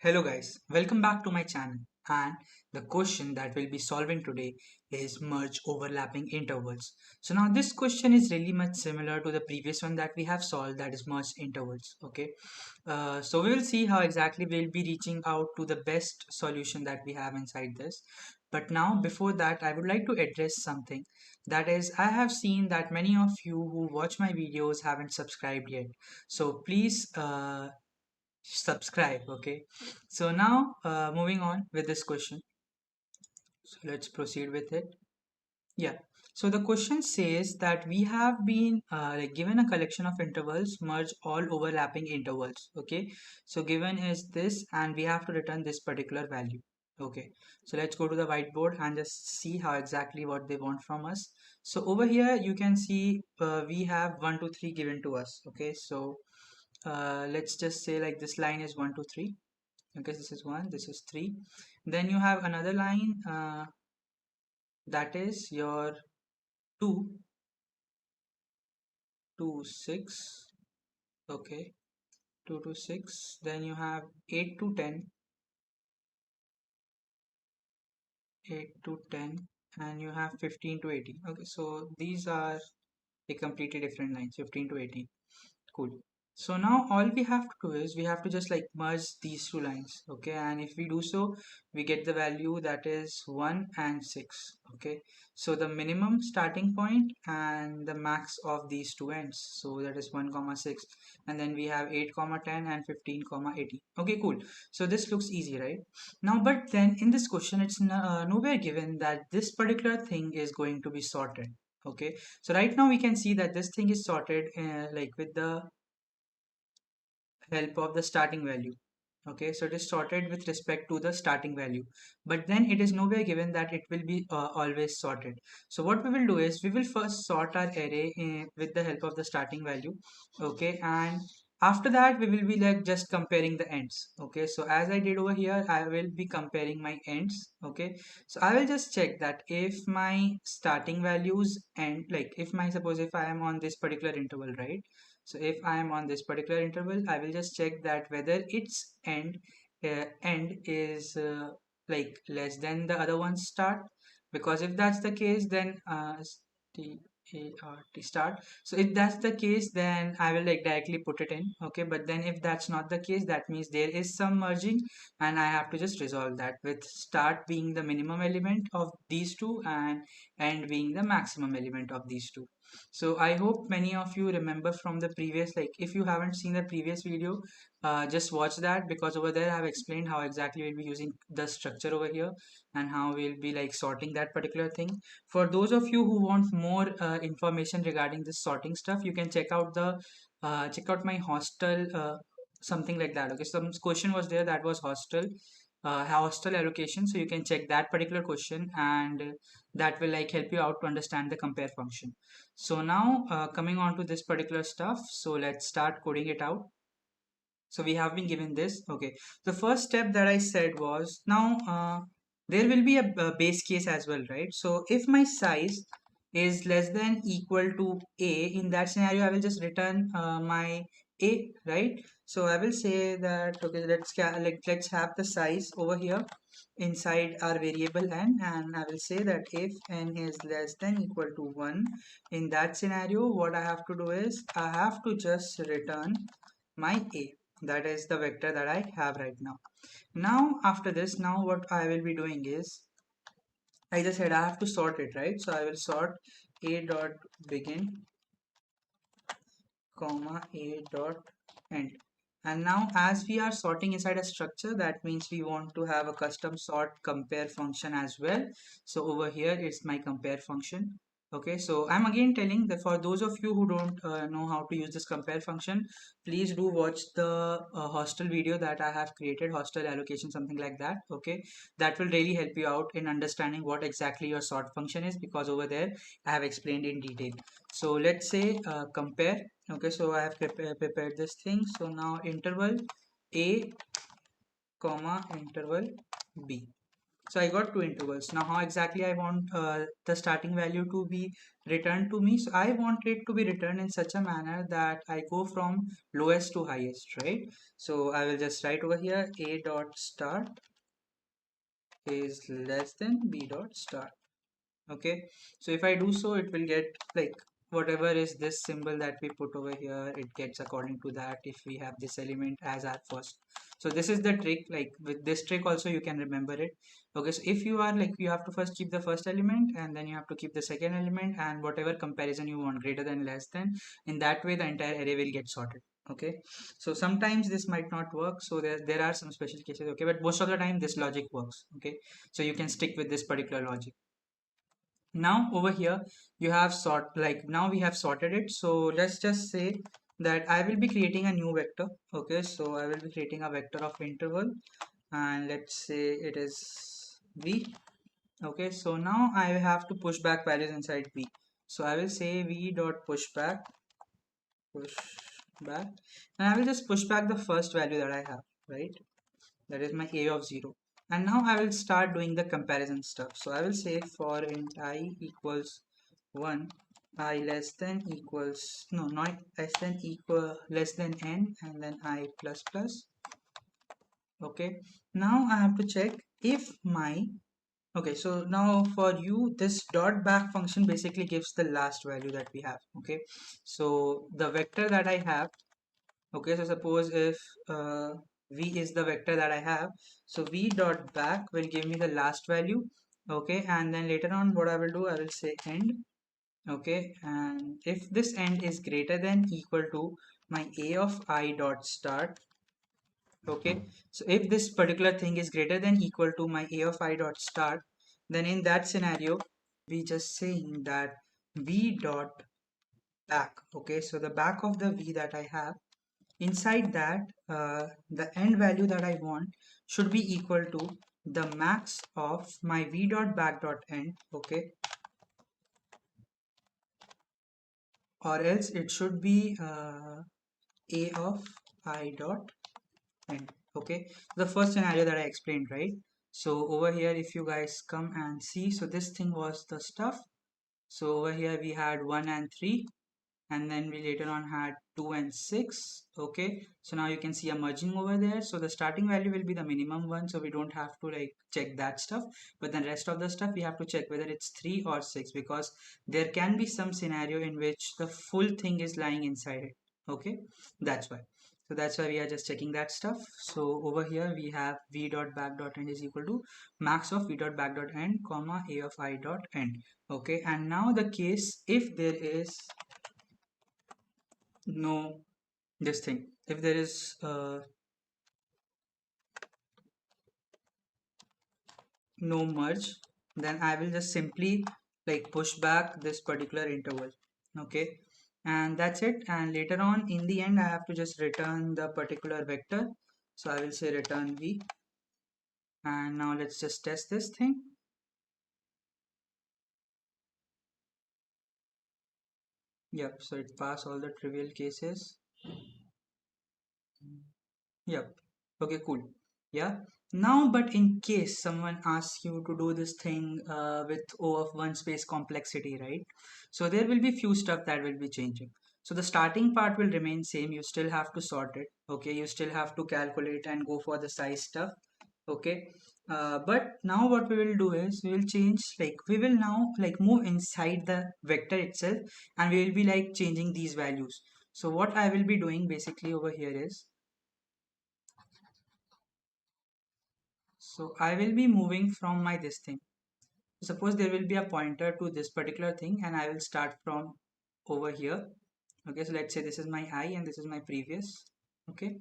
Hello guys, welcome back to my channel. And the question that we'll be solving today is merge overlapping intervals. So now this question is really much similar to the previous one that we have solved, that is merge intervals. Okay, so we will see how exactly we'll be reaching out to the best solution that we have inside this. But now before that, I would like to address something. That is, I have seen that many of you who watch my videos haven't subscribed yet. So please subscribe. Okay, so now moving on with this question, so let's proceed with it. Yeah, so the question says that we have been given a collection of intervals, merge all overlapping intervals. Okay, so given is this and we have to return this particular value. Okay, so let's go to the whiteboard and just see how exactly what they want from us. So over here you can see we have 1 2 3 given to us. Okay, so let's just say like this line is 1 2 3. Okay, this is 1, this is 3. Then you have another line that is your 2 to 6. Okay, 2 to 6. Then you have 8 to 10, 8 to 10, and you have 15 to 18. Okay, so these are a completely different lines, 15 to 18. Cool. So now all we have to do is we have to just like merge these two lines. Okay, and if we do so, we get the value that is 1 and 6. Okay, so the minimum starting point and the max of these two ends, so that is 1 comma 6, and then we have 8 comma 10 and 15 comma 18. Okay, cool. So this looks easy, right? Now but then in this question it's nowhere given that this particular thing is going to be sorted. Okay, so right now we can see that this thing is sorted like with the help of the starting value. Okay, so it is sorted with respect to the starting value, but then it is nowhere given that it will be always sorted. So what we will do is we will first sort our array with the help of the starting value. Okay, and after that we will be like just comparing the ends. Okay, so as I did over here, I will be comparing my ends. Okay, so I will just check that if my starting values end, like if my, suppose if I am on this particular interval, right? So if I am on this particular interval, I will just check that whether its end is like less than the other one's start. Because if that's the case, then start. So if that's the case, then I will like directly put it in. Okay, but then if that's not the case, that means there is some merging, and I have to just resolve that with start being the minimum element of these two and end being the maximum element of these two. So I hope many of you remember from the previous, like if you haven't seen the previous video, just watch that, because over there I've explained how exactly we'll be using the structure over here and how we'll be like sorting that particular thing. For those of you who want more information regarding this sorting stuff, you can check out my hostel, something like that. Okay, some question was there that was hostel allocation, so you can check that particular question, and that will like help you out to understand the compare function. So now coming on to this particular stuff, so let's start coding it out. So we have been given this. Okay, the first step that I said was, now there will be a base case as well, right? So if my size is less than equal to a, in that scenario I will just return my a, right? So I will say that, okay, let's have the size over here inside our variable n, and I will say that if n is less than equal to 1, in that scenario what I have to do is I have to just return my a, that is the vector that I have right now. Now after this, now what I will be doing is, I just said I have to sort it, right? So I will sort a dot begin comma a dot end. And now as we are sorting inside a structure, that means we want to have a custom sort compare function as well. So over here it's my compare function. Okay, so I'm again telling that for those of you who don't know how to use this compare function, please do watch the hostel video that I have created, hostel allocation, something like that. Okay, that will really help you out in understanding what exactly your sort function is, because over there I have explained in detail. So let's say compare. Okay, so I have prepared this thing. So now interval a comma interval b. So I got two intervals. Now how exactly I want the starting value to be returned to me? So I want it to be returned in such a manner that I go from lowest to highest, right? So I will just write over here a dot start is less than b dot start. Okay, so if I do so, it will get like whatever is this symbol that we put over here, it gets according to that if we have this element as our first. So this is the trick. Like with this trick also you can remember it. Okay, so if you are like, you have to first keep the first element and then you have to keep the second element and whatever comparison you want, greater than, less than, in that way the entire array will get sorted. Okay, so sometimes this might not work, so there are some special cases. Okay, but most of the time this logic works. Okay, so you can stick with this particular logic. Now over here you have now we have sorted it. So let's just say that I will be creating a new vector. Okay, so I will be creating a vector of interval and let's say it is v. Okay, so now I have to push back values inside v. So I will say v dot push back, and I will just push back the first value that I have, right? That is my a of 0. And now I will start doing the comparison stuff. So I will say for int I equals 1, I less than equals, no, not less than, equal less than n, and then I plus plus. Okay, now I have to check if my, okay, so now for you this dot back function basically gives the last value that we have. Okay, so the vector that I have. Okay, so suppose if v is the vector that I have, so v dot back will give me the last value. Okay, and then later on what I will do, I will say end. Okay, and if this end is greater than equal to my a of I dot start. Okay, so if this particular thing is greater than equal to my a of I dot start, then in that scenario we just saying that v dot back. Okay, so the back of the v that I have, inside that the end value that I want should be equal to the max of my v dot back dot end. Okay, or else it should be a of I dot end. Okay, the first scenario that I explained, right? So over here if you guys come and see, so this thing was the stuff. So over here we had 1 and 3, and then we later on had 2 and 6. Okay, so now you can see a merging over there. So the starting value will be the minimum one, so we don't have to like check that stuff, but then rest of the stuff we have to check whether it's 3 or 6, because there can be some scenario in which the full thing is lying inside it. Okay, that's why. So that's why we are just checking that stuff. So over here we have v dot back dot end is equal to max of v dot back dot end comma a of I dot end. Okay, and now the case if there is no this thing, if there is no merge, then I will just simply like push back this particular interval. Okay, and that's it. And later on in the end I have to just return the particular vector. So I will say return v, and now let's just test this thing. Yep, so it passed all the trivial cases. Yep. Okay, cool. Yeah. Now, but in case someone asks you to do this thing with O of one space complexity, right? So there will be few stuff that will be changing. So the starting part will remain same. You still have to sort it. Okay. You still have to calculate and go for the size stuff. Okay. But now what we will do is we will change, like we will now like move inside the vector itself, and we will be like changing these values. So what I will be doing basically over here is, so I will be moving from my this thing. Suppose there will be a pointer to this particular thing and I will start from over here. Okay, so let's say this is my I and this is my previous. Okay,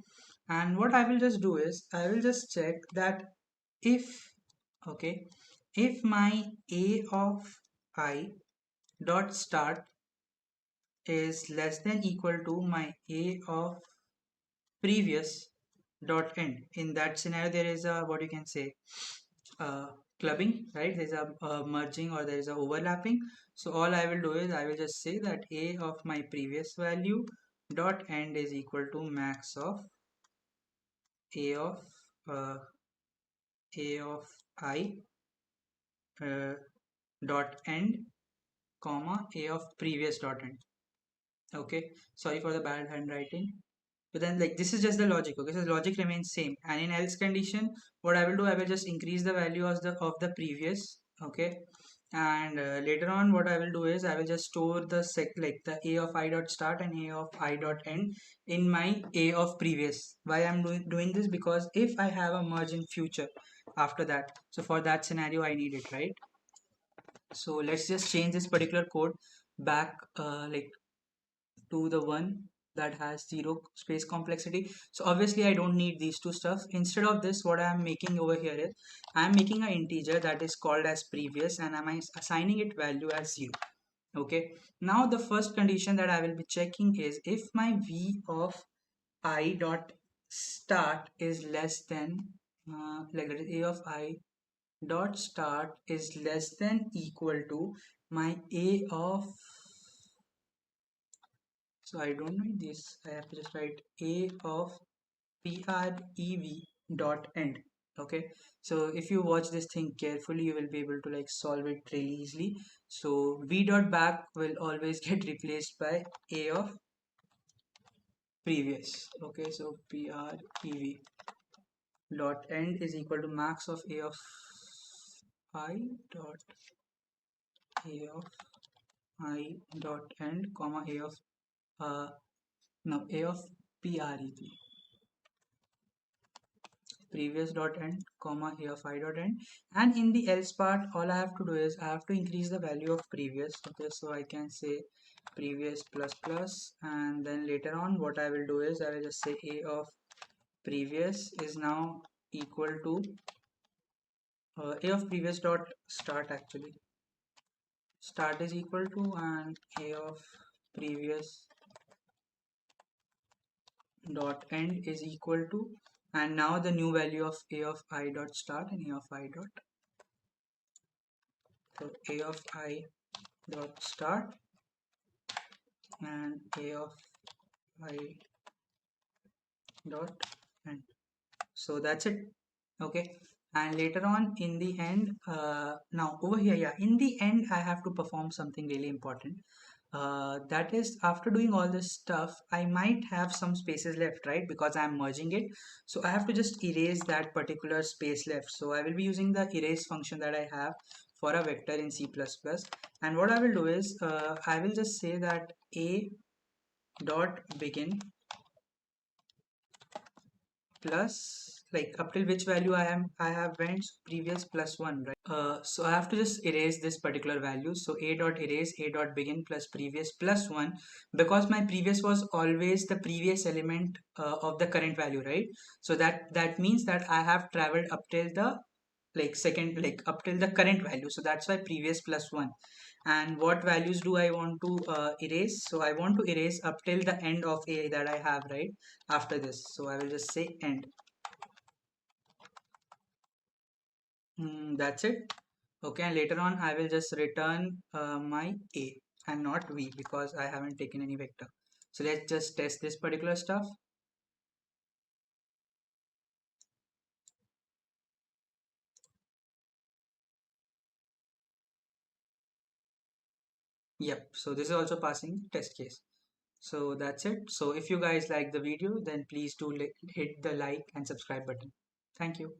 and what I will just do is I will just check that if, okay, if my A of I dot start is less than equal to my A of previous dot end, in that scenario there is a, what you can say, uh, clubbing, right? There's a merging or there is a overlapping. So all I will do is I will just say that a of my previous value dot end is equal to max of a of uh, a of I uh, dot end comma a of previous dot end. Okay, sorry for the bad handwriting. But then like this is just the logic. Okay, so the logic remains same, and in else condition what I will do, I will just increase the value of the previous. Okay, and later on what I will do is I will just store the like the a of I dot start and a of I dot end in my a of previous. Why I'm doing this? Because if I have a merge in future after that, so for that scenario I need it, right? So let's just change this particular code back like to the one that has zero space complexity. So obviously I don't need these two stuff. Instead of this, what I'm making over here is I'm making an integer that is called as previous, and I'm assigning it value as 0. Okay, now the first condition that I will be checking is if my v of I dot start is less than like that is a of I dot start is less than equal to my a of, so I don't need this. I have to just write a of prev dot end. Okay, so if you watch this thing carefully, you will be able to like solve it really easily. So v dot back will always get replaced by a of previous. Okay, so prev dot end is equal to max of a of I dot a of I dot end comma a of uh no a of prev previous dot end comma a of I dot end, and in the else part all I have to do is I have to increase the value of previous. Okay, so I can say previous plus plus, and then later on what I will do is I will just say a of previous is now equal to a of previous dot start, actually start is equal to, and a of previous dot end is equal to, and now the new value of a of I dot start and a of I dot, so a of I dot start and a of I dot end. So that's it. Okay, and later on in the end, now over here, yeah, in the end I have to perform something really important. That is, after doing all this stuff I might have some spaces left, right? Because I'm merging it, so I have to just erase that particular space left. So I will be using the erase function that I have for a vector in C++, and what I will do is I will just say that a dot begin plus, like up till which value I have went, previous plus 1, right? So I have to just erase this particular value. So a dot erase a dot begin plus previous plus 1, because my previous was always the previous element of the current value, right? So that means that I have traveled up till the like second, like up till the current value, so that's why previous plus 1. And what values do I want to erase? So I want to erase up till the end of a that I have, right, after this. So I will just say end. That's it. Okay, and later on I will just return my a and not v because I haven't taken any vector. So let's just test this particular stuff. Yep, so this is also passing test case. So that's it. So if you guys like the video, then please do hit the like and subscribe button. Thank you.